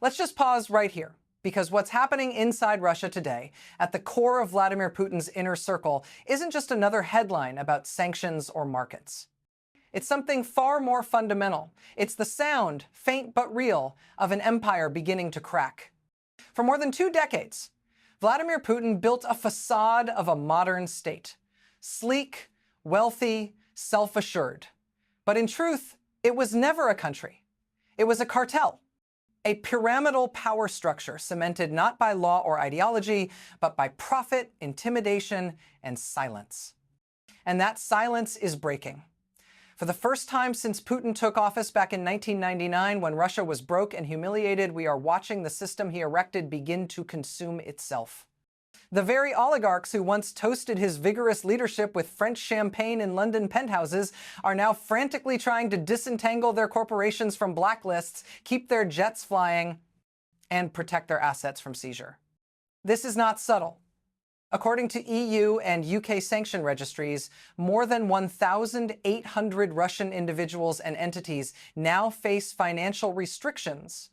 Let's just pause right here, because what's happening inside Russia today, at the core of Vladimir Putin's inner circle, isn't just another headline about sanctions or markets. It's something far more fundamental. It's the sound, faint but real, of an empire beginning to crack. For more than 2 decades, Vladimir Putin built a facade of a modern state. Sleek, wealthy, self-assured. But in truth, it was never a country. It was a cartel. A pyramidal power structure cemented not by law or ideology, but by profit, intimidation, and silence. And that silence is breaking. For the first time since Putin took office back in 1999, when Russia was broke and humiliated, we are watching the system he erected begin to consume itself. The very oligarchs who once toasted his vigorous leadership with French champagne in London penthouses are now frantically trying to disentangle their corporations from blacklists, keep their jets flying, and protect their assets from seizure. This is not subtle. According to EU and UK sanction registries, more than 1,800 Russian individuals and entities now face financial restrictions.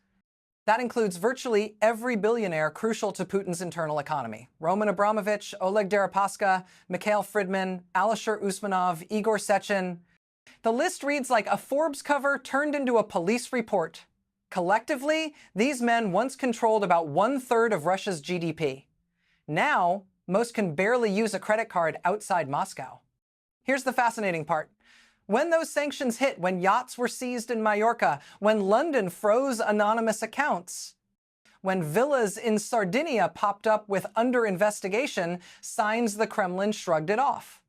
That includes virtually every billionaire crucial to Putin's internal economy. Roman Abramovich, Oleg Deripaska, Mikhail Fridman, Alisher Usmanov, Igor Sechin. The list reads like a Forbes cover turned into a police report. Collectively, these men once controlled about 1/3 of Russia's GDP. Now, most can barely use a credit card outside Moscow. Here's the fascinating part. When those sanctions hit, when yachts were seized in Mallorca, when London froze anonymous accounts, when villas in Sardinia popped up with under investigation, signs the Kremlin shrugged it off.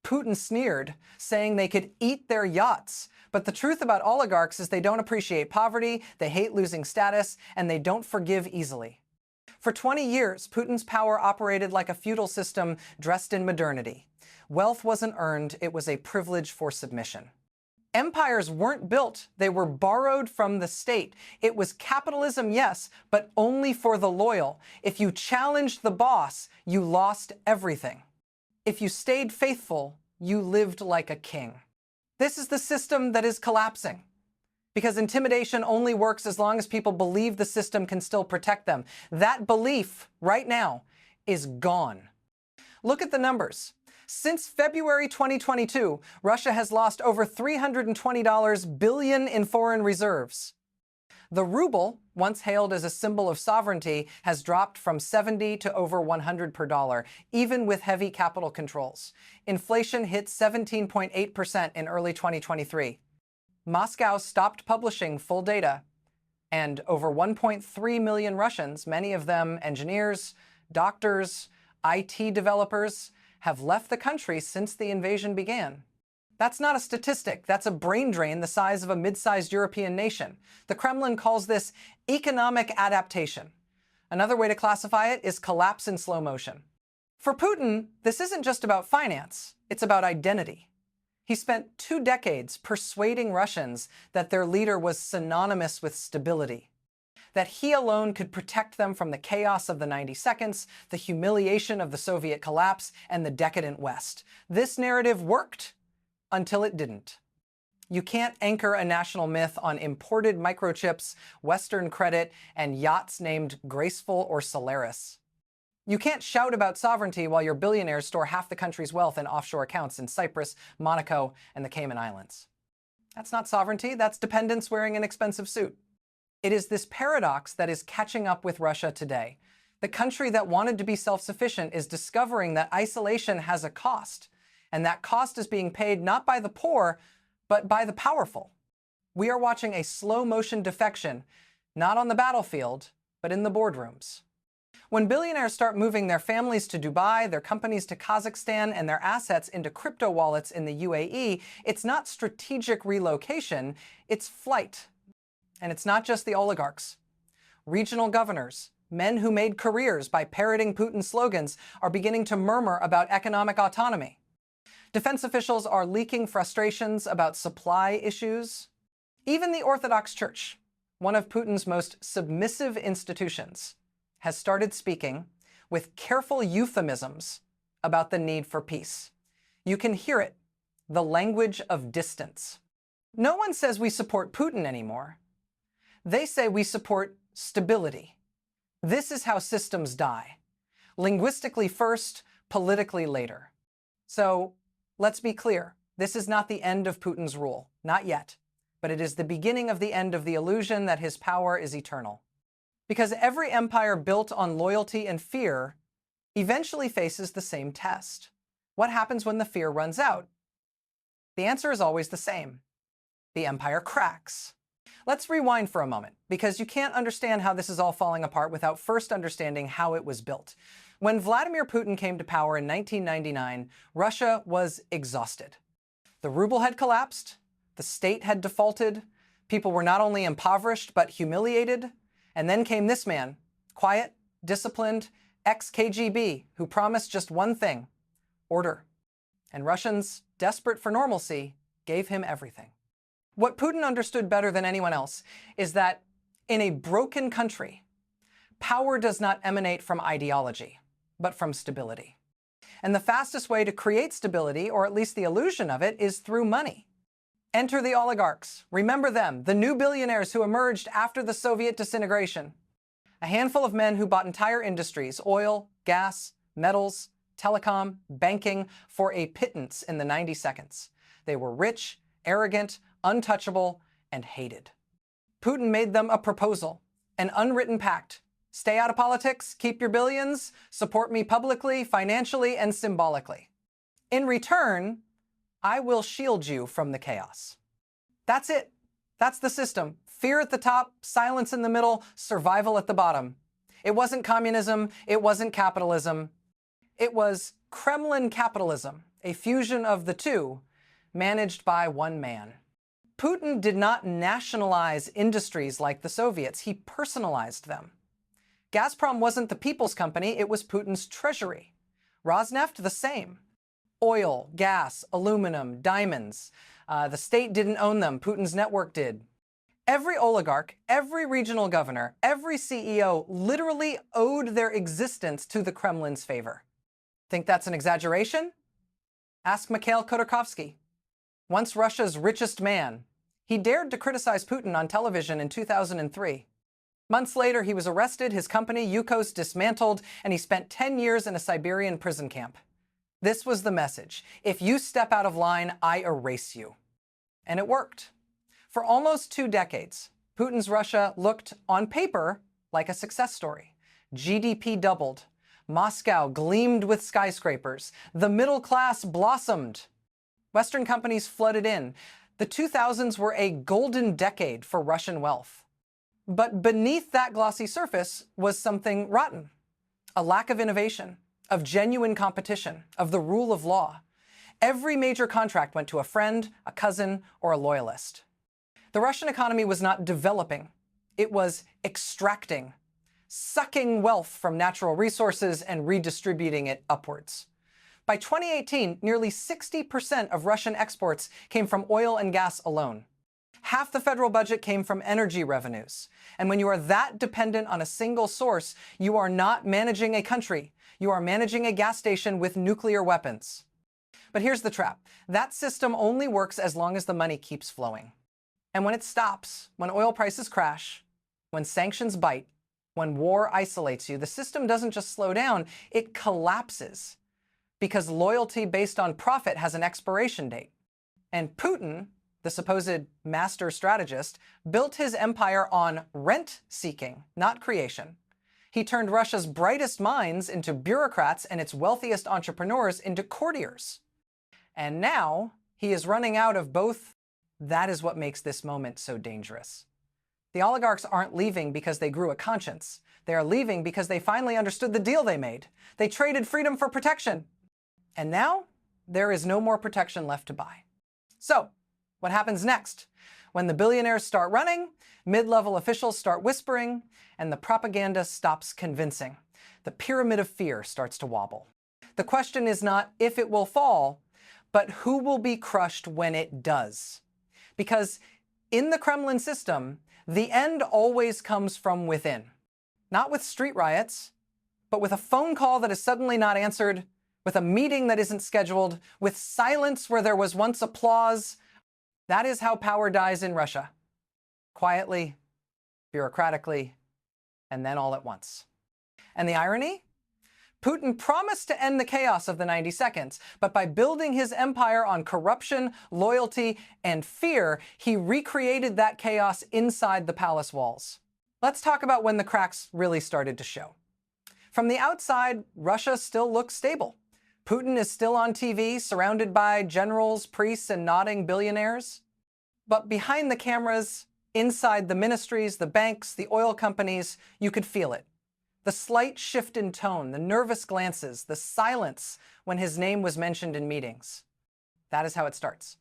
Putin sneered, saying they could eat their yachts. But the truth about oligarchs is they don't appreciate poverty, they hate losing status, and they don't forgive easily. For 20 years, Putin's power operated like a feudal system dressed in modernity. Wealth wasn't earned, it was a privilege for submission. Empires weren't built, they were borrowed from the state. It was capitalism, yes, but only for the loyal. If you challenged the boss, you lost everything. If you stayed faithful, you lived like a king. This is the system that is collapsing. Because intimidation only works as long as people believe the system can still protect them. That belief, right now, is gone. Look at the numbers. Since February 2022, Russia has lost over $320 billion in foreign reserves. The ruble, once hailed as a symbol of sovereignty, has dropped from 70 to over 100 per dollar, even with heavy capital controls. Inflation hit 17.8% in early 2023. Moscow stopped publishing full data, and over 1.3 million Russians, many of them engineers, doctors, IT developers, have left the country since the invasion began. That's not a statistic, that's a brain drain the size of a mid-sized European nation. The Kremlin calls this economic adaptation. Another way to classify it is collapse in slow motion. For Putin, this isn't just about finance, it's about identity. He spent 2 decades persuading Russians that their leader was synonymous with stability, that he alone could protect them from the chaos of the 90 seconds, the humiliation of the Soviet collapse, and the decadent West. This narrative worked until it didn't. You can't anchor a national myth on imported microchips, Western credit, and yachts named Graceful or Solaris. You can't shout about sovereignty while your billionaires store half the country's wealth in offshore accounts in Cyprus, Monaco, and the Cayman Islands. That's not sovereignty, that's dependence wearing an expensive suit. It is this paradox that is catching up with Russia today. The country that wanted to be self-sufficient is discovering that isolation has a cost, and that cost is being paid not by the poor, but by the powerful. We are watching a slow-motion defection, not on the battlefield, but in the boardrooms. When billionaires start moving their families to Dubai, their companies to Kazakhstan, and their assets into crypto wallets in the UAE, it's not strategic relocation, it's flight. And it's not just the oligarchs. Regional governors, men who made careers by parroting Putin's slogans, are beginning to murmur about economic autonomy. Defense officials are leaking frustrations about supply issues. Even the Orthodox Church, one of Putin's most submissive institutions, has started speaking with careful euphemisms about the need for peace. You can hear it, the language of distance. No one says we support Putin anymore. They say we support stability. This is how systems die. Linguistically first, politically later. So let's be clear. This is not the end of Putin's rule. Not yet. But it is the beginning of the end of the illusion that his power is eternal. Because every empire built on loyalty and fear eventually faces the same test. What happens when the fear runs out? The answer is always the same. The empire cracks. Let's rewind for a moment, because you can't understand how this is all falling apart without first understanding how it was built. When Vladimir Putin came to power in 1999, Russia was exhausted. The ruble had collapsed, the state had defaulted, people were not only impoverished but humiliated, and then came this man, quiet, disciplined, ex-KGB, who promised just one thing: order. And Russians, desperate for normalcy, gave him everything. What Putin understood better than anyone else is that in a broken country, power does not emanate from ideology, but from stability. And the fastest way to create stability, or at least the illusion of it, is through money. Enter the oligarchs. Remember them, the new billionaires who emerged after the Soviet disintegration. A handful of men who bought entire industries, oil, gas, metals, telecom, banking, for a pittance in the 90 seconds. They were rich, arrogant, untouchable, and hated. Putin made them a proposal, an unwritten pact. Stay out of politics, keep your billions, support me publicly, financially, and symbolically. In return, I will shield you from the chaos. That's it. That's the system. Fear at the top, silence in the middle, survival at the bottom. It wasn't communism. It wasn't capitalism. It was Kremlin capitalism, a fusion of the two, managed by one man. Putin did not nationalize industries like the Soviets. He personalized them. Gazprom wasn't the people's company. It was Putin's treasury. Rosneft, the same. Oil, gas, aluminum, diamonds. The state didn't own them. Putin's network did. Every oligarch, every regional governor, every CEO literally owed their existence to the Kremlin's favor. Think that's an exaggeration? Ask Mikhail Khodorkovsky. Once Russia's richest man, he dared to criticize Putin on television in 2003. Months later, he was arrested, his company, Yukos, dismantled, and he spent 10 years in a Siberian prison camp. This was the message: if you step out of line, I erase you. And it worked. For almost 2 decades, Putin's Russia looked, on paper, like a success story. GDP doubled. Moscow gleamed with skyscrapers. The middle class blossomed. Western companies flooded in. The 2000s were a golden decade for Russian wealth. But beneath that glossy surface was something rotten. A lack of innovation, of genuine competition, of the rule of law. Every major contract went to a friend, a cousin, or a loyalist. The Russian economy was not developing. It was extracting, sucking wealth from natural resources and redistributing it upwards. By 2018, nearly 60% of Russian exports came from oil and gas alone. Half the federal budget came from energy revenues. And when you are that dependent on a single source, you are not managing a country. You are managing a gas station with nuclear weapons. But here's the trap. That system only works as long as the money keeps flowing. And when it stops, when oil prices crash, when sanctions bite, when war isolates you, the system doesn't just slow down, it collapses. Because loyalty based on profit has an expiration date. And Putin, the supposed master strategist, built his empire on rent-seeking, not creation. He turned Russia's brightest minds into bureaucrats and its wealthiest entrepreneurs into courtiers. And now he is running out of both. That is what makes this moment so dangerous. The oligarchs aren't leaving because they grew a conscience. They are leaving because they finally understood the deal they made. They traded freedom for protection. And now there is no more protection left to buy. So, what happens next? When the billionaires start running, mid-level officials start whispering, and the propaganda stops convincing. The pyramid of fear starts to wobble. The question is not if it will fall, but who will be crushed when it does. Because in the Kremlin system, the end always comes from within. Not with street riots, but with a phone call that is suddenly not answered, with a meeting that isn't scheduled, with silence where there was once applause. That is how power dies in Russia. Quietly, bureaucratically, and then all at once. And the irony? Putin promised to end the chaos of the 90 seconds, but by building his empire on corruption, loyalty, and fear, he recreated that chaos inside the palace walls. Let's talk about when the cracks really started to show. From the outside, Russia still looks stable. Putin is still on TV, surrounded by generals, priests, and nodding billionaires. But behind the cameras, inside the ministries, the banks, the oil companies, you could feel it. The slight shift in tone, the nervous glances, the silence when his name was mentioned in meetings. That is how it starts.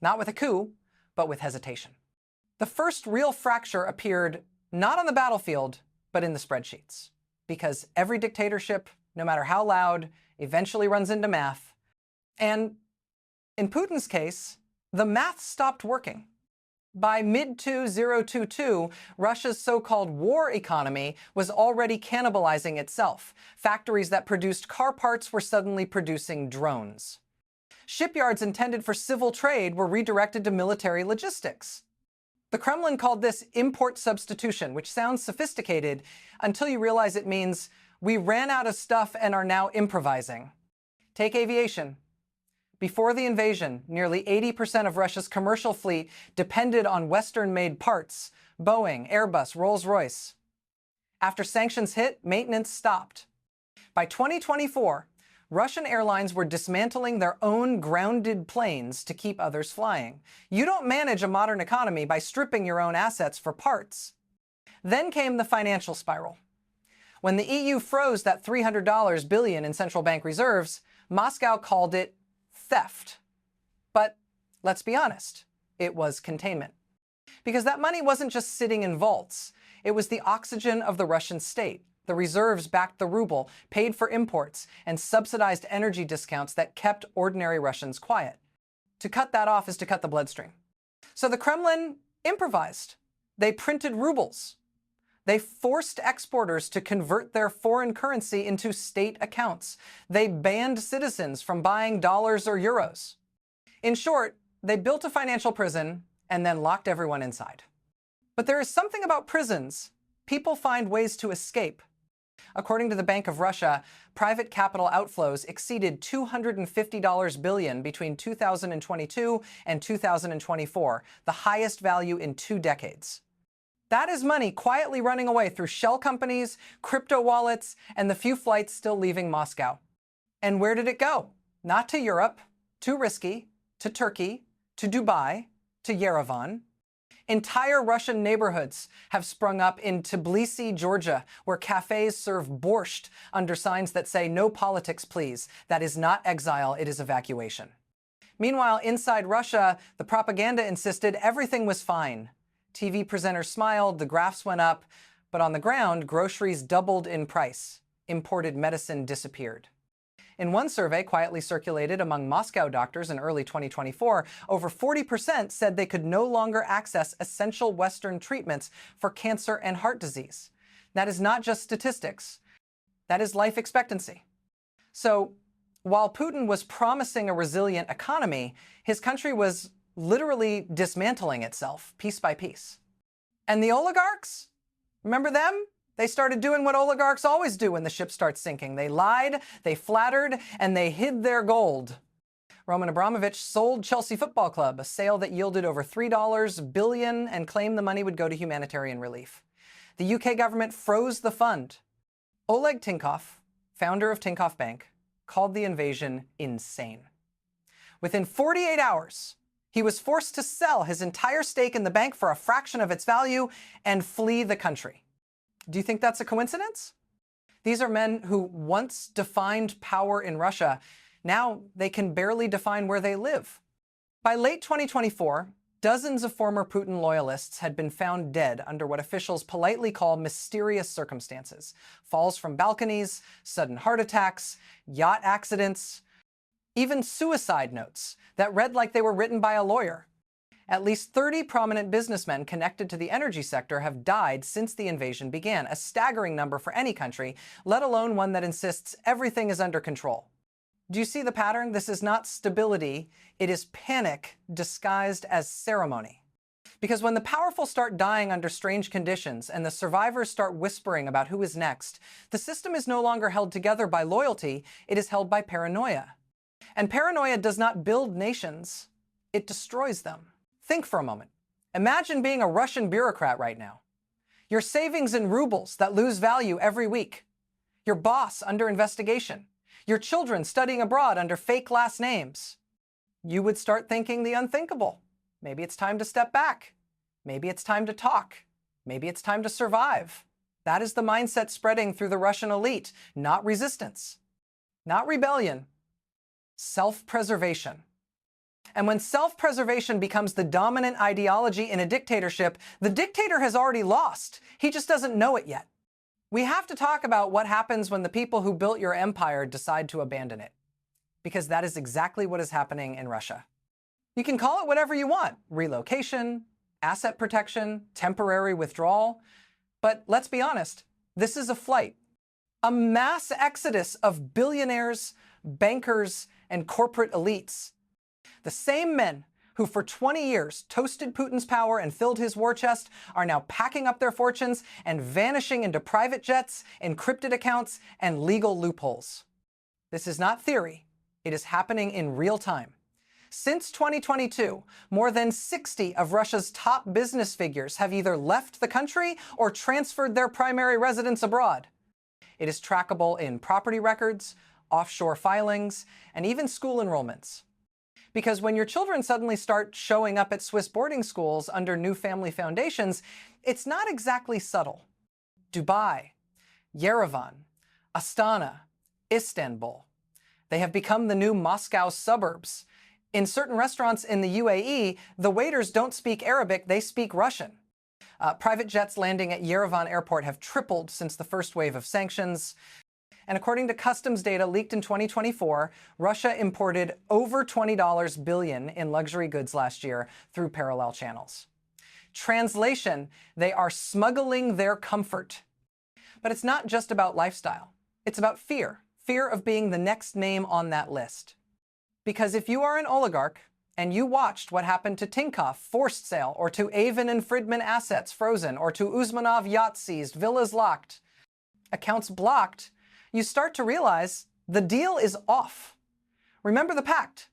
Not with a coup, but with hesitation. The first real fracture appeared not on the battlefield, but in the spreadsheets. Because every dictatorship, no matter how loud, eventually runs into math. And in Putin's case, the math stopped working. By mid-2022, Russia's so-called war economy was already cannibalizing itself. Factories that produced car parts were suddenly producing drones. Shipyards intended for civil trade were redirected to military logistics. The Kremlin called this import substitution, which sounds sophisticated until you realize it means we ran out of stuff and are now improvising. Take aviation. Before the invasion, nearly 80% of Russia's commercial fleet depended on Western-made parts, Boeing, Airbus, Rolls-Royce. After sanctions hit, maintenance stopped. By 2024, Russian airlines were dismantling their own grounded planes to keep others flying. You don't manage a modern economy by stripping your own assets for parts. Then came the financial spiral. When the EU froze that $300 billion in central bank reserves, Moscow called it theft. But let's be honest, it was containment. Because that money wasn't just sitting in vaults. It was the oxygen of the Russian state. The reserves backed the ruble, paid for imports, and subsidized energy discounts that kept ordinary Russians quiet. To cut that off is to cut the bloodstream. So the Kremlin improvised. They printed rubles. They forced exporters to convert their foreign currency into state accounts. They banned citizens from buying dollars or euros. In short, they built a financial prison and then locked everyone inside. But there is something about prisons. People find ways to escape. According to the Bank of Russia, private capital outflows exceeded $250 billion between 2022 and 2024, the highest value in 2 decades. That is money quietly running away through shell companies, crypto wallets, and the few flights still leaving Moscow. And where did it go? Not to Europe, too risky, to Turkey, to Dubai, to Yerevan. Entire Russian neighborhoods have sprung up in Tbilisi, Georgia, where cafes serve borscht under signs that say, "No politics, please." That is not exile, it is evacuation. Meanwhile, inside Russia, the propaganda insisted everything was fine. TV presenters smiled, the graphs went up, but on the ground, groceries doubled in price. Imported medicine disappeared. In one survey quietly circulated among Moscow doctors in early 2024, over 40% said they could no longer access essential Western treatments for cancer and heart disease. That is not just statistics. That is life expectancy. So, while Putin was promising a resilient economy, his country was literally dismantling itself piece by piece. And the oligarchs? Remember them? They started doing what oligarchs always do when the ship starts sinking. They lied, they flattered, and they hid their gold. Roman Abramovich sold Chelsea Football Club, a sale that yielded over $3 billion and claimed the money would go to humanitarian relief. The UK government froze the fund. Oleg Tinkoff, founder of Tinkoff Bank, called the invasion insane. Within 48 hours, he was forced to sell his entire stake in the bank for a fraction of its value and flee the country. Do you think that's a coincidence? These are men who once defined power in Russia. Now they can barely define where they live. By late 2024, dozens of former Putin loyalists had been found dead under what officials politely call mysterious circumstances. Falls from balconies, sudden heart attacks, yacht accidents, even suicide notes that read like they were written by a lawyer. At least 30 prominent businessmen connected to the energy sector have died since the invasion began, a staggering number for any country, let alone one that insists everything is under control. Do you see the pattern? This is not stability, it is panic disguised as ceremony. Because when the powerful start dying under strange conditions and the survivors start whispering about who is next, the system is no longer held together by loyalty, it is held by paranoia. And paranoia does not build nations, it destroys them. Think for a moment. Imagine being a Russian bureaucrat right now. Your savings in rubles that lose value every week. Your boss under investigation. Your children studying abroad under fake last names. You would start thinking the unthinkable. Maybe it's time to step back. Maybe it's time to talk. Maybe it's time to survive. That is the mindset spreading through the Russian elite. Not resistance. Not rebellion. Self-preservation. And when self-preservation becomes the dominant ideology in a dictatorship, the dictator has already lost. He just doesn't know it yet. We have to talk about what happens when the people who built your empire decide to abandon it. Because that is exactly what is happening in Russia. You can call it whatever you want. Relocation, asset protection, temporary withdrawal. But let's be honest, this is a flight. A mass exodus of billionaires, bankers, and corporate elites. The same men who for 20 years toasted Putin's power and filled his war chest are now packing up their fortunes and vanishing into private jets, encrypted accounts, and legal loopholes. This is not theory. It is happening in real time. Since 2022, more than 60 of Russia's top business figures have either left the country or transferred their primary residence abroad. It is trackable in property records, offshore filings, and even school enrollments. Because when your children suddenly start showing up at Swiss boarding schools under new family foundations, it's not exactly subtle. Dubai, Yerevan, Astana, Istanbul. They have become the new Moscow suburbs. In certain restaurants in the UAE, the waiters don't speak Arabic, they speak Russian. Private jets landing at Yerevan airport have tripled since the first wave of sanctions. And according to customs data leaked in 2024, Russia imported over $20 billion in luxury goods last year through parallel channels. Translation, they are smuggling their comfort. But it's not just about lifestyle. It's about fear. Fear of being the next name on that list. Because if you are an oligarch and you watched what happened to Tinkoff forced sale, or to Avon and Friedman assets frozen, or to Usmanov yachts seized, villas locked, accounts blocked, you start to realize the deal is off. Remember the pact.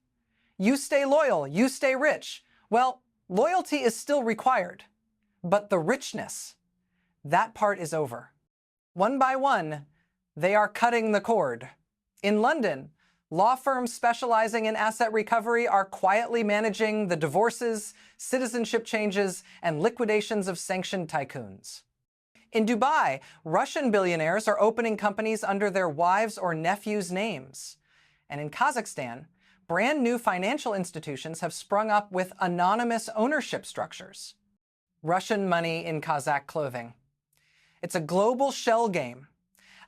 You stay loyal, you stay rich. Well, loyalty is still required, but the richness, that part is over. One by one, they are cutting the cord. In London, law firms specializing in asset recovery are quietly managing the divorces, citizenship changes, and liquidations of sanctioned tycoons. In Dubai, Russian billionaires are opening companies under their wives' or nephews' names. And in Kazakhstan, brand new financial institutions have sprung up with anonymous ownership structures. Russian money in Kazakh clothing. It's a global shell game,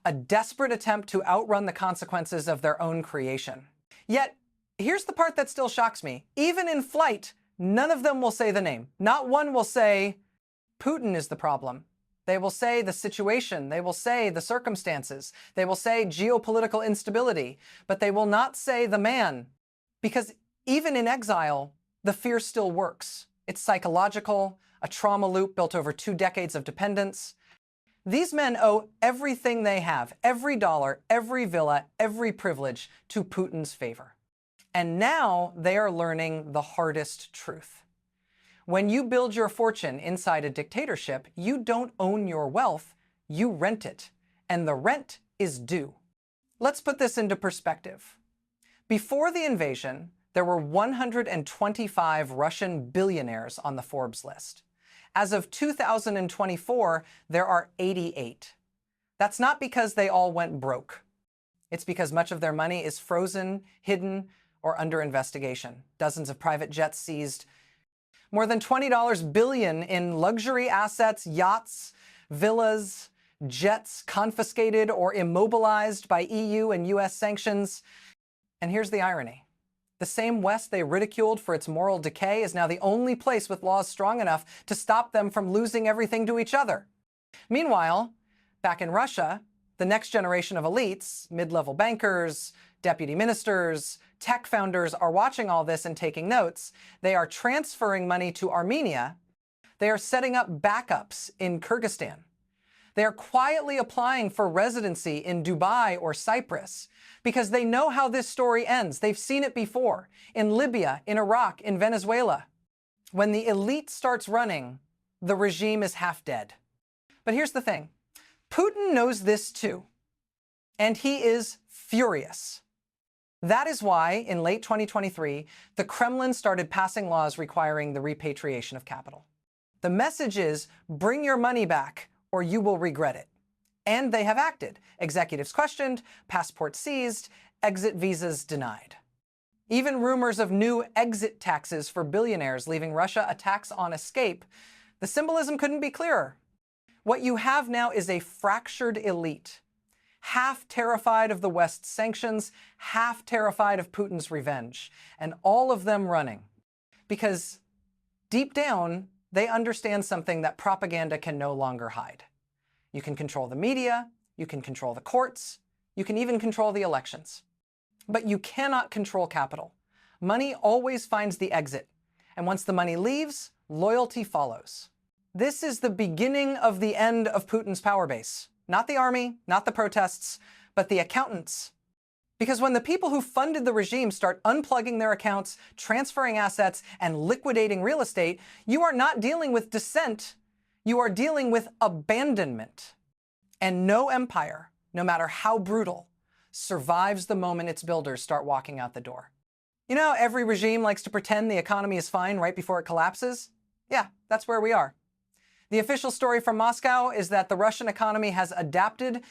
a desperate attempt to outrun the consequences of their own creation. Yet, here's the part that still shocks me. Even in flight, none of them will say the name. Not one will say, Putin is the problem. They will say the situation, they will say the circumstances, they will say geopolitical instability, but they will not say the man. Because even in exile, the fear still works. It's psychological, a trauma loop built over 2 decades of dependence. These men owe everything they have, every dollar, every villa, every privilege, to Putin's favor. And now they are learning the hardest truth. When you build your fortune inside a dictatorship, you don't own your wealth, you rent it. And the rent is due. Let's put this into perspective. Before the invasion, there were 125 Russian billionaires on the Forbes list. As of 2024, there are 88. That's not because they all went broke. It's because much of their money is frozen, hidden, or under investigation. Dozens of private jets seized. More than $20 billion in luxury assets, yachts, villas, jets confiscated or immobilized by EU and US sanctions. And here's the irony. The same West they ridiculed for its moral decay is now the only place with laws strong enough to stop them from losing everything to each other. Meanwhile, back in Russia, the next generation of elites, mid-level bankers, deputy ministers, tech founders are watching all this and taking notes. They are transferring money to Armenia They are setting up backups in Kyrgyzstan. They are quietly applying for residency in Dubai or Cyprus because they know how this story ends. They've seen it before in Libya, in Iraq, in Venezuela. When the elite starts running, the regime is half dead. But here's the thing. Putin knows this too, and he is furious. That is why, in late 2023, the Kremlin started passing laws requiring the repatriation of capital. The message is, bring your money back, or you will regret it. And they have acted. Executives questioned, passports seized, exit visas denied. Even rumors of new exit taxes for billionaires leaving Russia a tax on escape. The symbolism couldn't be clearer. What you have now is a fractured elite, half terrified of the West's sanctions, half terrified of Putin's revenge, and all of them running. Because deep down, they understand something that propaganda can no longer hide. You can control the media, you can control the courts, you can even control the elections. But you cannot control capital. Money always finds the exit, and once the money leaves, loyalty follows. This is the beginning of the end of Putin's power base. Not the army, not the protests, but the accountants. Because when the people who funded the regime start unplugging their accounts, transferring assets, and liquidating real estate, you are not dealing with dissent, you are dealing with abandonment. And no empire, no matter how brutal, survives the moment its builders start walking out the door. You know how every regime likes to pretend the economy is fine right before it collapses? Yeah, that's where we are. The official story from Moscow is that the Russian economy has adapted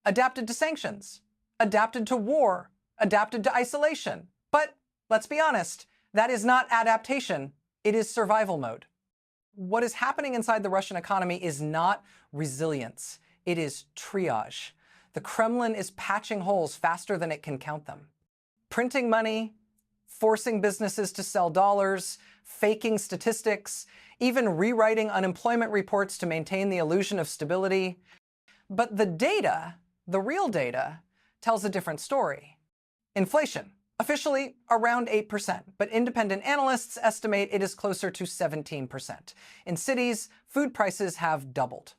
to sanctions, adapted to war, adapted to isolation. But let's be honest, that is not adaptation, it is survival mode. What is happening inside the Russian economy is not resilience, it is triage. The Kremlin is patching holes faster than it can count them. Printing money, forcing businesses to sell dollars, faking statistics, even rewriting unemployment reports to maintain the illusion of stability. But the data, the real data, tells a different story. Inflation, officially around 8%, but independent analysts estimate it is closer to 17%. In cities, food prices have doubled.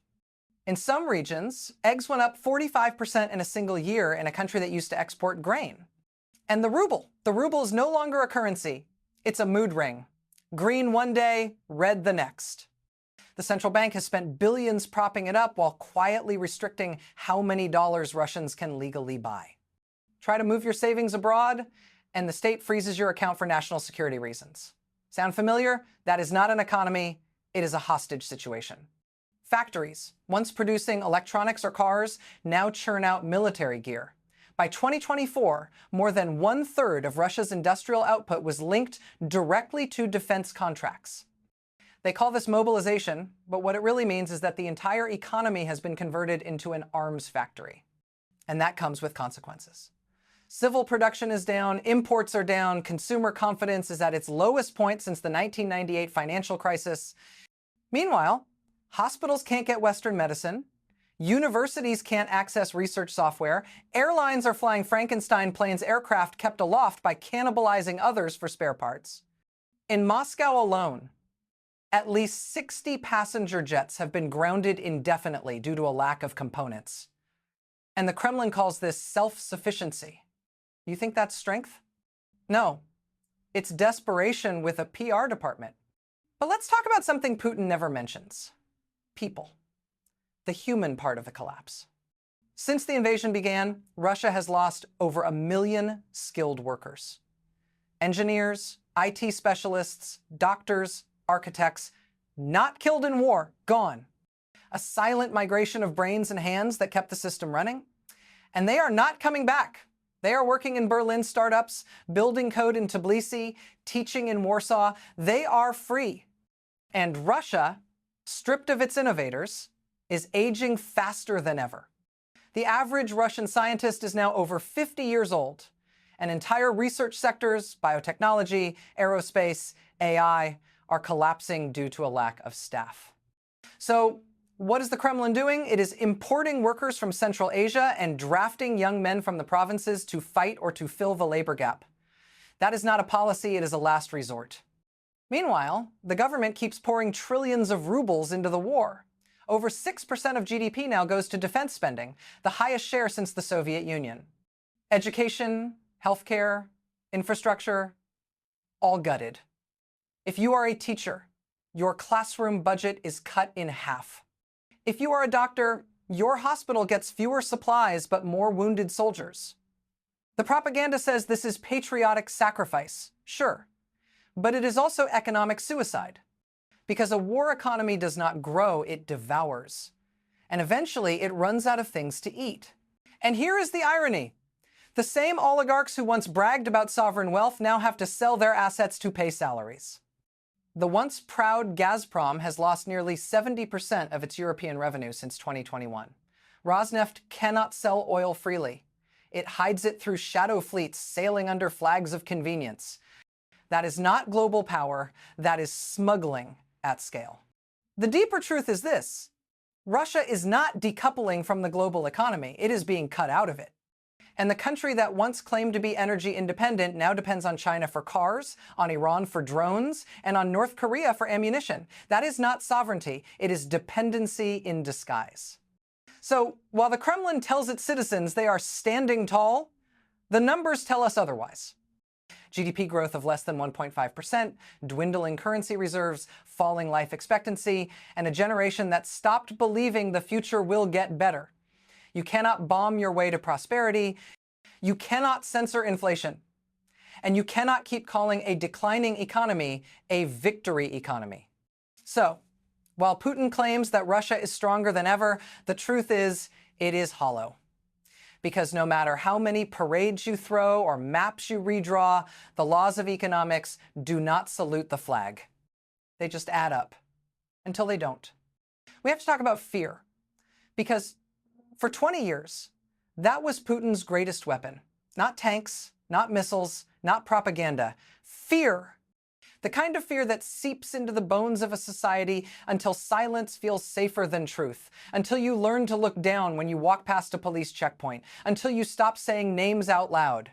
In some regions, eggs went up 45% in a single year in a country that used to export grain. And the ruble is no longer a currency, it's a mood ring. Green one day, red the next. The central bank has spent billions propping it up while quietly restricting how many dollars Russians can legally buy. Try to move your savings abroad, and the state freezes your account for national security reasons. Sound familiar? That is not an economy, it is a hostage situation. Factories, once producing electronics or cars, now churn out military gear. By 2024, more than 1/3 of Russia's industrial output was linked directly to defense contracts. They call this mobilization, but what it really means is that the entire economy has been converted into an arms factory. And that comes with consequences. Civil production is down, imports are down, consumer confidence is at its lowest point since the 1998 financial crisis. Meanwhile, hospitals can't get Western medicine, universities can't access research software, airlines are flying Frankenstein planes aircraft kept aloft by cannibalizing others for spare parts. In Moscow alone, at least 60 passenger jets have been grounded indefinitely due to a lack of components. And the Kremlin calls this self-sufficiency. You think that's strength? No, it's desperation with a PR department. But let's talk about something Putin never mentions. People. The human part of the collapse. Since the invasion began, Russia has lost over 1 million skilled workers. Engineers, IT specialists, doctors, architects, not killed in war, gone. A silent migration of brains and hands that kept the system running. And they are not coming back. They are working in Berlin startups, building code in Tbilisi, teaching in Warsaw. They are free. And Russia, stripped of its innovators, is aging faster than ever. The average Russian scientist is now over 50 years old, and entire research sectors, biotechnology, aerospace, AI, are collapsing due to a lack of staff. So, what is the Kremlin doing? It is importing workers from Central Asia and drafting young men from the provinces to fight or to fill the labor gap. That is not a policy, it is a last resort. Meanwhile, the government keeps pouring trillions of rubles into the war. Over 6% of GDP now goes to defense spending, the highest share since the Soviet Union. Education, healthcare, infrastructure, all gutted. If you are a teacher, your classroom budget is cut in half. If you are a doctor, your hospital gets fewer supplies but more wounded soldiers. The propaganda says this is patriotic sacrifice, sure, but it is also economic suicide. Because a war economy does not grow, it devours. And eventually it runs out of things to eat. And here is the irony. The same oligarchs who once bragged about sovereign wealth now have to sell their assets to pay salaries. The once proud Gazprom has lost nearly 70% of its European revenue since 2021. Rosneft cannot sell oil freely. It hides it through shadow fleets sailing under flags of convenience. That is not global power, that is smuggling at scale. The deeper truth is this: Russia is not decoupling from the global economy, it is being cut out of it. And the country that once claimed to be energy independent now depends on China for cars, on Iran for drones, and on North Korea for ammunition. That is not sovereignty, it is dependency in disguise. So, while the Kremlin tells its citizens they are standing tall, the numbers tell us otherwise. GDP growth of less than 1.5%, dwindling currency reserves, falling life expectancy, and a generation that stopped believing the future will get better. You cannot bomb your way to prosperity. You cannot censor inflation. And you cannot keep calling a declining economy a victory economy. So, while Putin claims that Russia is stronger than ever, the truth is, it is hollow. Because no matter how many parades you throw or maps you redraw, the laws of economics do not salute the flag. They just add up, until they don't. We have to talk about fear, because for 20 years, that was Putin's greatest weapon. Not tanks, not missiles, not propaganda. Fear. The kind of fear that seeps into the bones of a society until silence feels safer than truth, until you learn to look down when you walk past a police checkpoint, until you stop saying names out loud.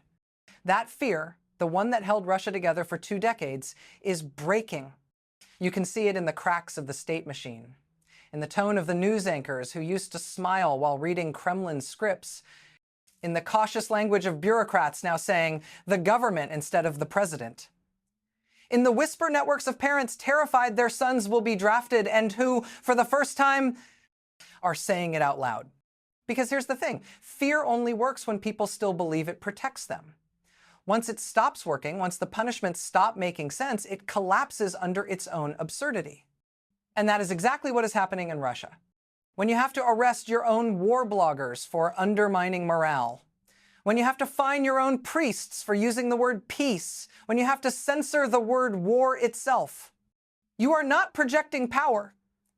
That fear, the one that held Russia together for 2 decades, is breaking. You can see it in the cracks of the state machine, in the tone of the news anchors who used to smile while reading Kremlin scripts, in the cautious language of bureaucrats now saying the government instead of the president, in the whisper networks of parents terrified their sons will be drafted and who, for the first time, are saying it out loud. Because here's the thing, fear only works when people still believe it protects them. Once it stops working, once the punishments stop making sense, it collapses under its own absurdity. And that is exactly what is happening in Russia. When you have to arrest your own war bloggers for undermining morale, when you have to fine your own priests for using the word peace, when you have to censor the word war itself, you are not projecting power,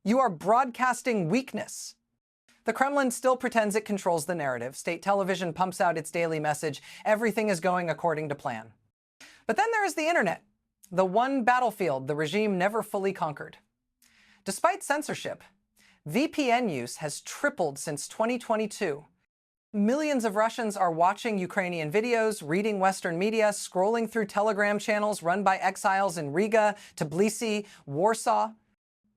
you are broadcasting weakness. The Kremlin still pretends it controls the narrative. State television pumps out its daily message, everything is going according to plan. But then there is the internet, the one battlefield the regime never fully conquered. Despite censorship, VPN use has tripled since 2022. Millions of Russians are watching Ukrainian videos, reading Western media, scrolling through Telegram channels run by exiles in Riga, Tbilisi, Warsaw.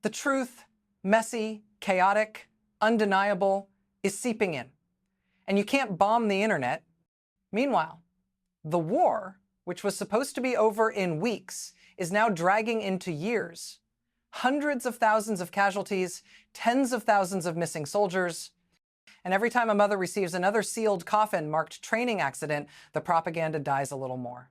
The truth, messy, chaotic, undeniable, is seeping in. And you can't bomb the internet. Meanwhile, the war, which was supposed to be over in weeks, is now dragging into years. Hundreds of thousands of casualties, tens of thousands of missing soldiers. And every time a mother receives another sealed coffin marked training accident, the propaganda dies a little more.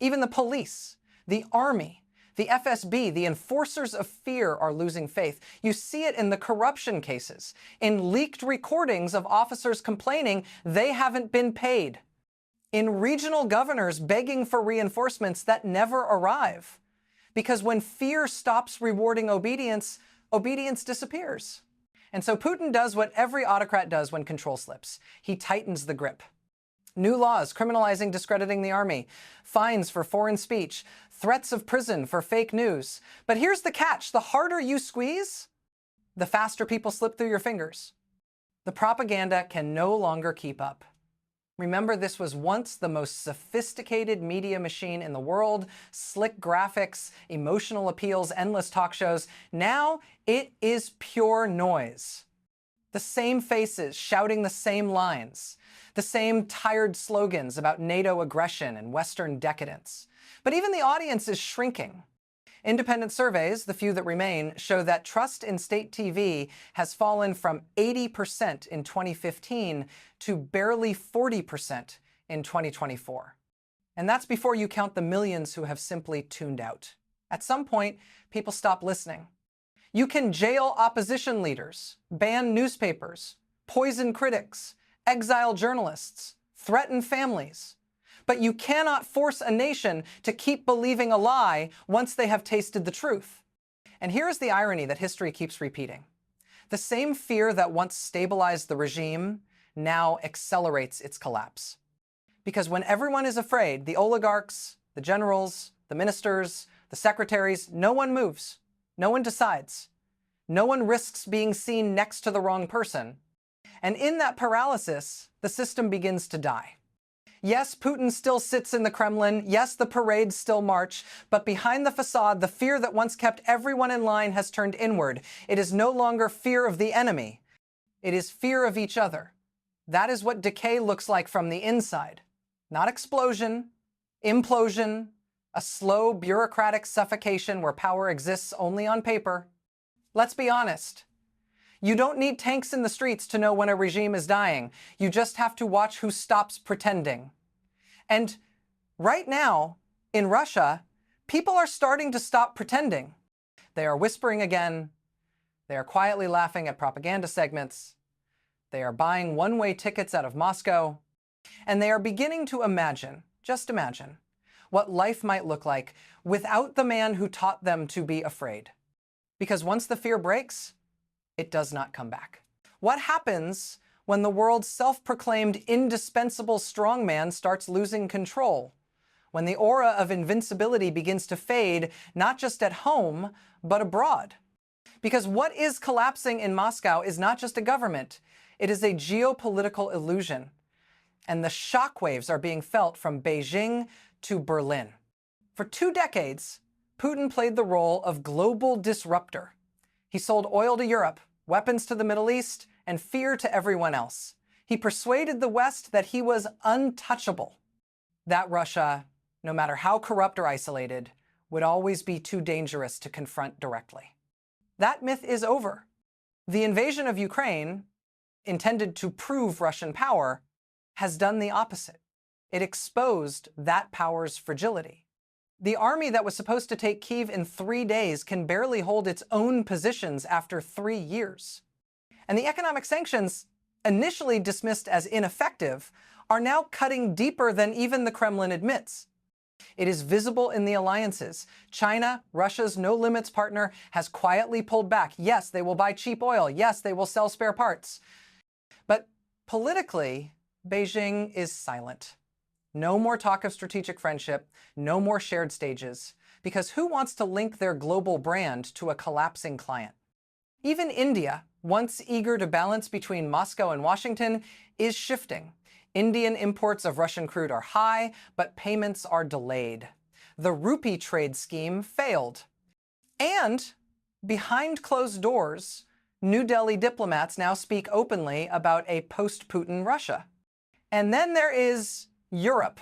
Even the police, the army, the FSB, the enforcers of fear are losing faith. You see it in the corruption cases, in leaked recordings of officers complaining they haven't been paid, in regional governors begging for reinforcements that never arrive. Because when fear stops rewarding obedience, obedience disappears. And so Putin does what every autocrat does when control slips. He tightens the grip. New laws criminalizing discrediting the army, fines for foreign speech, threats of prison for fake news. But here's the catch. The harder you squeeze, the faster people slip through your fingers. The propaganda can no longer keep up. Remember, this was once the most sophisticated media machine in the world, slick graphics, emotional appeals, endless talk shows. Now it is pure noise. The same faces shouting the same lines, the same tired slogans about NATO aggression and Western decadence. But even the audience is shrinking. Independent surveys, the few that remain, show that trust in state TV has fallen from 80% in 2015 to barely 40% in 2024. And that's before you count the millions who have simply tuned out. At some point, people stop listening. You can jail opposition leaders, ban newspapers, poison critics, exile journalists, threaten families. But you cannot force a nation to keep believing a lie once they have tasted the truth. And here is the irony that history keeps repeating. The same fear that once stabilized the regime now accelerates its collapse. Because when everyone is afraid, the oligarchs, the generals, the ministers, the secretaries, no one moves. No one decides. No one risks being seen next to the wrong person. And in that paralysis, the system begins to die. Yes, Putin still sits in the Kremlin. Yes, the parades still march. But behind the facade, the fear that once kept everyone in line has turned inward. It is no longer fear of the enemy. It is fear of each other. That is what decay looks like from the inside. Not explosion, implosion, a slow bureaucratic suffocation where power exists only on paper. Let's be honest. You don't need tanks in the streets to know when a regime is dying. You just have to watch who stops pretending. And right now, in Russia, people are starting to stop pretending. They are whispering again. They are quietly laughing at propaganda segments. They are buying one-way tickets out of Moscow. And they are beginning to imagine, just imagine, what life might look like without the man who taught them to be afraid. Because once the fear breaks, it does not come back. What happens when the world's self-proclaimed indispensable strongman starts losing control? When the aura of invincibility begins to fade, not just at home, but abroad? Because what is collapsing in Moscow is not just a government, it is a geopolitical illusion. And the shockwaves are being felt from Beijing to Berlin. For 2 decades, Putin played the role of global disruptor. He sold oil to Europe, weapons to the Middle East, and fear to everyone else. He persuaded the West that he was untouchable, that Russia, no matter how corrupt or isolated, would always be too dangerous to confront directly. That myth is over. The invasion of Ukraine, intended to prove Russian power, has done the opposite. It exposed that power's fragility. The army that was supposed to take Kyiv in 3 days can barely hold its own positions after 3 years. And the economic sanctions, initially dismissed as ineffective, are now cutting deeper than even the Kremlin admits. It is visible in the alliances. China, Russia's no-limits partner, has quietly pulled back. Yes, they will buy cheap oil. Yes, they will sell spare parts. But politically, Beijing is silent. No more talk of strategic friendship, no more shared stages, because who wants to link their global brand to a collapsing client? Even India, once eager to balance between Moscow and Washington, is shifting. Indian imports of Russian crude are high, but payments are delayed. The rupee trade scheme failed. And behind closed doors, New Delhi diplomats now speak openly about a post-Putin Russia. And then there is Europe.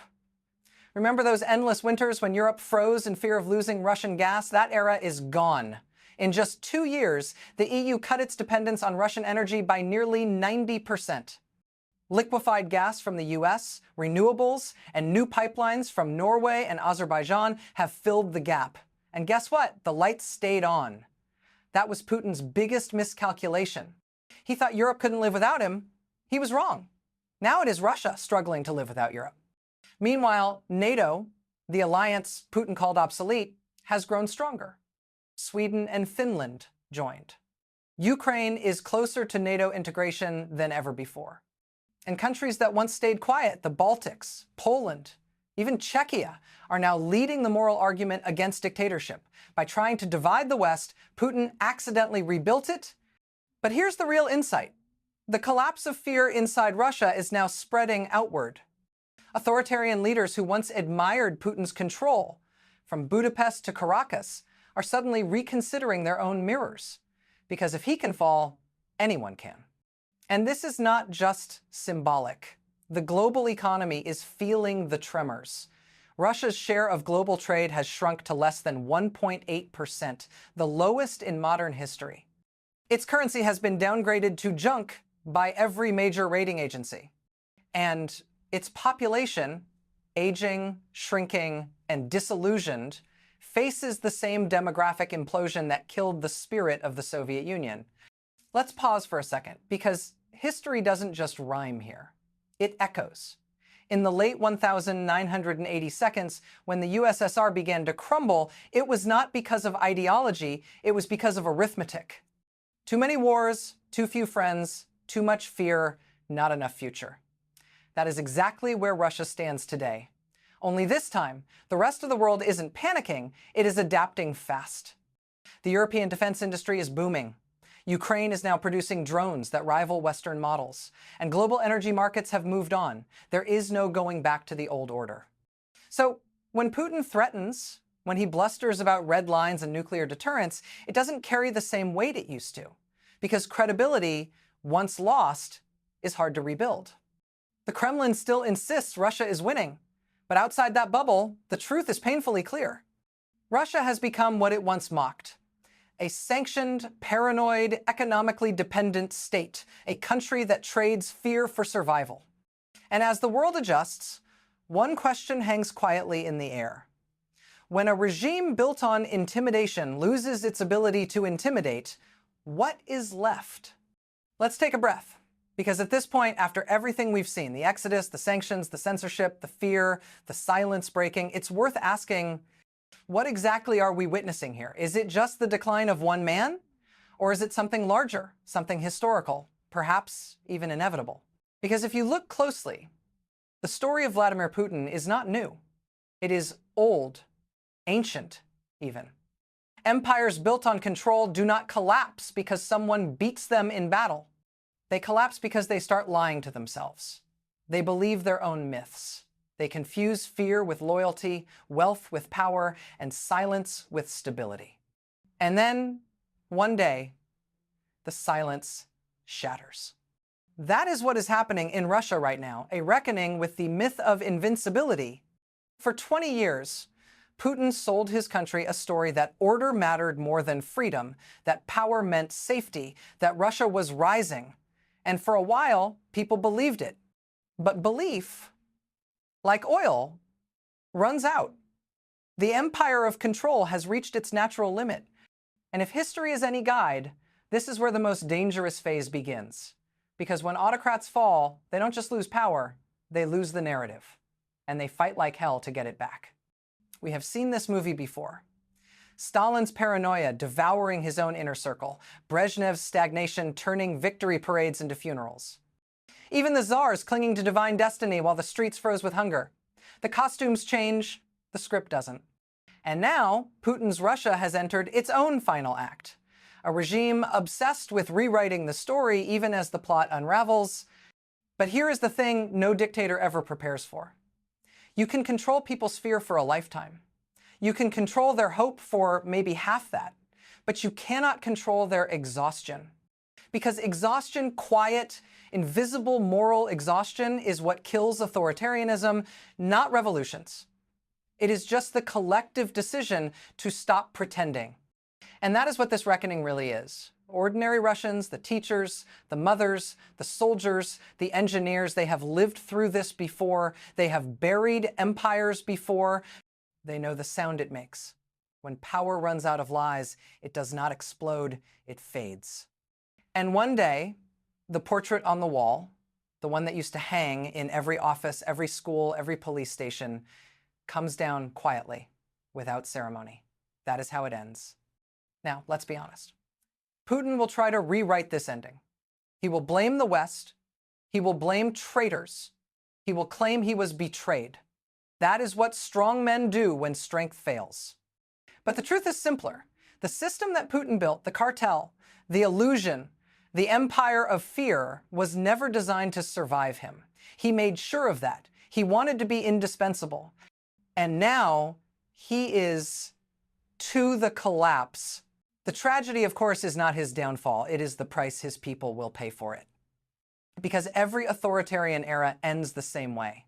Remember those endless winters when Europe froze in fear of losing Russian gas? That era is gone. In just 2 years, the EU cut its dependence on Russian energy by nearly 90%. Liquefied gas from the US, renewables, and new pipelines from Norway and Azerbaijan have filled the gap. And guess what? The lights stayed on. That was Putin's biggest miscalculation. He thought Europe couldn't live without him. He was wrong. Now it is Russia struggling to live without Europe. Meanwhile, NATO, the alliance Putin called obsolete, has grown stronger. Sweden and Finland joined. Ukraine is closer to NATO integration than ever before. And countries that once stayed quiet, the Baltics, Poland, even Czechia, are now leading the moral argument against dictatorship. By trying to divide the West, Putin accidentally rebuilt it. But here's the real insight. The collapse of fear inside Russia is now spreading outward. Authoritarian leaders who once admired Putin's control, from Budapest to Caracas, are suddenly reconsidering their own mirrors. Because if he can fall, anyone can. And this is not just symbolic. The global economy is feeling the tremors. Russia's share of global trade has shrunk to less than 1.8%, the lowest in modern history. Its currency has been downgraded to junk by every major rating agency. And its population, aging, shrinking, and disillusioned, faces the same demographic implosion that killed the spirit of the Soviet Union. Let's pause for a second, because history doesn't just rhyme here. It echoes. In the late 1980 seconds, when the USSR began to crumble, it was not because of ideology, it was because of arithmetic. Too many wars, too few friends, too much fear, not enough future. That is exactly where Russia stands today. Only this time, the rest of the world isn't panicking, it is adapting fast. The European defense industry is booming. Ukraine is now producing drones that rival Western models. And global energy markets have moved on. There is no going back to the old order. So when Putin threatens, when he blusters about red lines and nuclear deterrence, it doesn't carry the same weight it used to. Because credibility, once lost, is hard to rebuild. The Kremlin still insists Russia is winning. But outside that bubble, the truth is painfully clear. Russia has become what it once mocked. A sanctioned, paranoid, economically dependent state, a country that trades fear for survival. And as the world adjusts, one question hangs quietly in the air. When a regime built on intimidation loses its ability to intimidate, what is left? Let's take a breath, because at this point, after everything we've seen, the exodus, the sanctions, the censorship, the fear, the silence breaking, it's worth asking, what exactly are we witnessing here? Is it just the decline of one man? Or is it something larger, something historical, perhaps even inevitable? Because if you look closely, the story of Vladimir Putin is not new. It is old, ancient even. Empires built on control do not collapse because someone beats them in battle. They collapse because they start lying to themselves. They believe their own myths. They confuse fear with loyalty, wealth with power, and silence with stability. And then, one day, the silence shatters. That is what is happening in Russia right now, a reckoning with the myth of invincibility. For 20 years, Putin sold his country a story that order mattered more than freedom, that power meant safety, that Russia was rising. And for a while, people believed it. But belief, like oil, runs out. The empire of control has reached its natural limit. And if history is any guide, this is where the most dangerous phase begins. Because when autocrats fall, they don't just lose power, they lose the narrative. And they fight like hell to get it back. We have seen this movie before. Stalin's paranoia devouring his own inner circle, Brezhnev's stagnation turning victory parades into funerals. Even the czars clinging to divine destiny while the streets froze with hunger. The costumes change, the script doesn't. And now, Putin's Russia has entered its own final act. A regime obsessed with rewriting the story even as the plot unravels. But here is the thing no dictator ever prepares for. You can control people's fear for a lifetime. You can control their hope for maybe half that. But you cannot control their exhaustion. Because exhaustion, quiet, invisible moral exhaustion, is what kills authoritarianism, not revolutions. It is just the collective decision to stop pretending. And that is what this reckoning really is. Ordinary Russians, the teachers, the mothers, the soldiers, the engineers, they have lived through this before. They have buried empires before. They know the sound it makes. When power runs out of lies, it does not explode, it fades. And one day, the portrait on the wall, the one that used to hang in every office, every school, every police station, comes down quietly, without ceremony. That is how it ends. Now, let's be honest. Putin will try to rewrite this ending. He will blame the West. He will blame traitors. He will claim he was betrayed. That is what strong men do when strength fails. But the truth is simpler. The system that Putin built, the cartel, the illusion, The empire of fear was never designed to survive him. He made sure of that. He wanted to be indispensable. And now he is to the collapse. The tragedy, of course, is not his downfall. It is the price his people will pay for it. Because every authoritarian era ends the same way.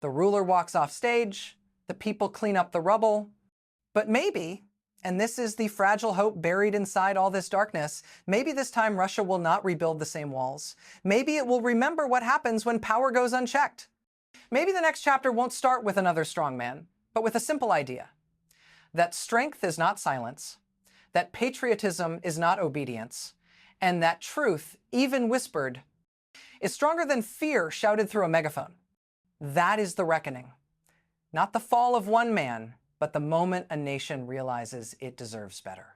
The ruler walks off stage, the people clean up the rubble, but maybe, and this is the fragile hope buried inside all this darkness, maybe this time Russia will not rebuild the same walls. Maybe it will remember what happens when power goes unchecked. Maybe the next chapter won't start with another strongman, but with a simple idea. That strength is not silence, that patriotism is not obedience, and that truth, even whispered, is stronger than fear shouted through a megaphone. That is the reckoning. Not the fall of one man, but the moment a nation realizes it deserves better.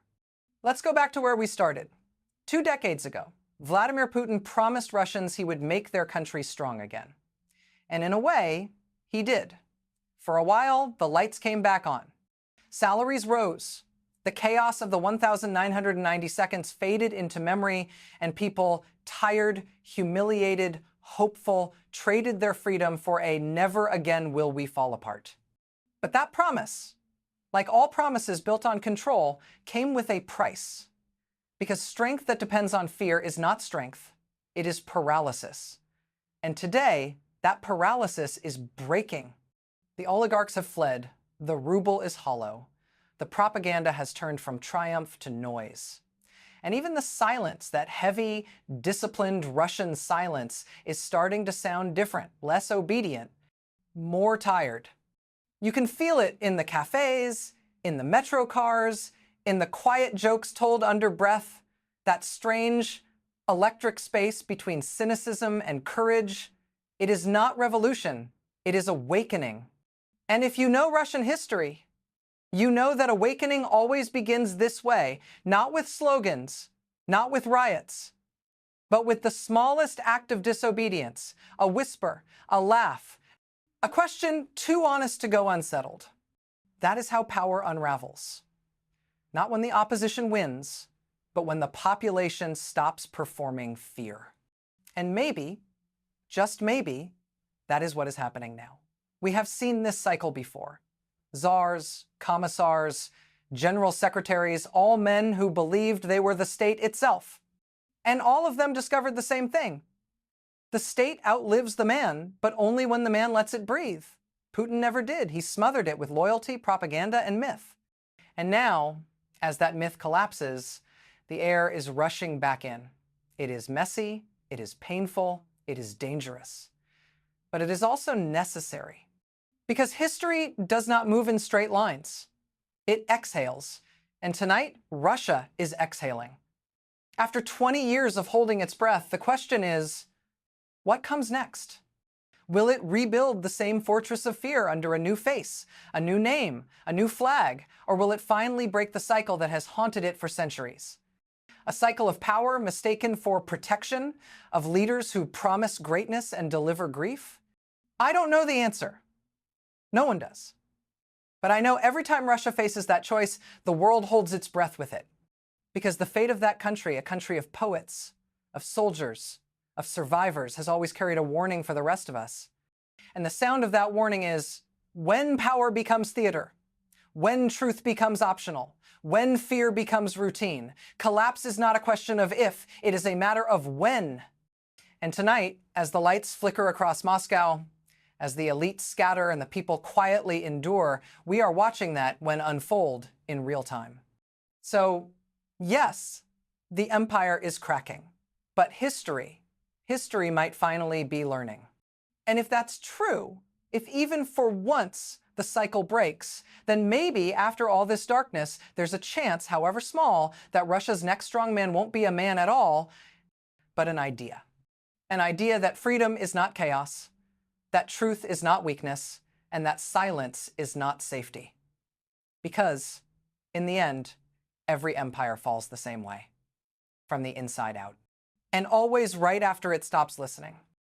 Let's go back to where we started. 2 decades ago, Vladimir Putin promised Russians he would make their country strong again. And in a way, he did. For a while, the lights came back on. Salaries rose. The chaos of the 1,990 seconds faded into memory, and people, tired, humiliated, hopeful, traded their freedom for a never again will we fall apart. But that promise, like all promises built on control, came with a price. Because strength that depends on fear is not strength, it is paralysis. And today, that paralysis is breaking. The oligarchs have fled, the ruble is hollow, the propaganda has turned from triumph to noise. And even the silence, that heavy, disciplined Russian silence, is starting to sound different, less obedient, more tired. You can feel it in the cafes, in the metro cars, in the quiet jokes told under breath, that strange, electric space between cynicism and courage. It is not revolution, it is awakening. And if you know Russian history, you know that awakening always begins this way, not with slogans, not with riots, but with the smallest act of disobedience, a whisper, a laugh, a question too honest to go unsettled. That is how power unravels. Not when the opposition wins, but when the population stops performing fear. And maybe, just maybe, that is what is happening now. We have seen this cycle before. Czars, commissars, general secretaries, all men who believed they were the state itself. And all of them discovered the same thing. The state outlives the man, but only when the man lets it breathe. Putin never did. He smothered it with loyalty, propaganda, and myth. And now, as that myth collapses, the air is rushing back in. It is messy, it is painful, it is dangerous. But it is also necessary. Because history does not move in straight lines. It exhales. And tonight, Russia is exhaling. After 20 years of holding its breath, the question is, what comes next? Will it rebuild the same fortress of fear under a new face, a new name, a new flag, or will it finally break the cycle that has haunted it for centuries? A cycle of power mistaken for protection, of leaders who promise greatness and deliver grief? I don't know the answer. No one does. But I know every time Russia faces that choice, the world holds its breath with it. Because the fate of that country, a country of poets, of soldiers, of survivors, has always carried a warning for the rest of us. And the sound of that warning is, when power becomes theater, when truth becomes optional, when fear becomes routine, collapse is not a question of if, it is a matter of when. And tonight, as the lights flicker across Moscow, as the elites scatter and the people quietly endure, we are watching that when unfold in real time. So, yes, the empire is cracking, but history might finally be learning. And if that's true, if even for once the cycle breaks, then maybe after all this darkness, there's a chance, however small, that Russia's next strongman won't be a man at all, but an idea. An idea that freedom is not chaos, that truth is not weakness, and that silence is not safety. Because, in the end, every empire falls the same way, from the inside out. And always right after it stops listening.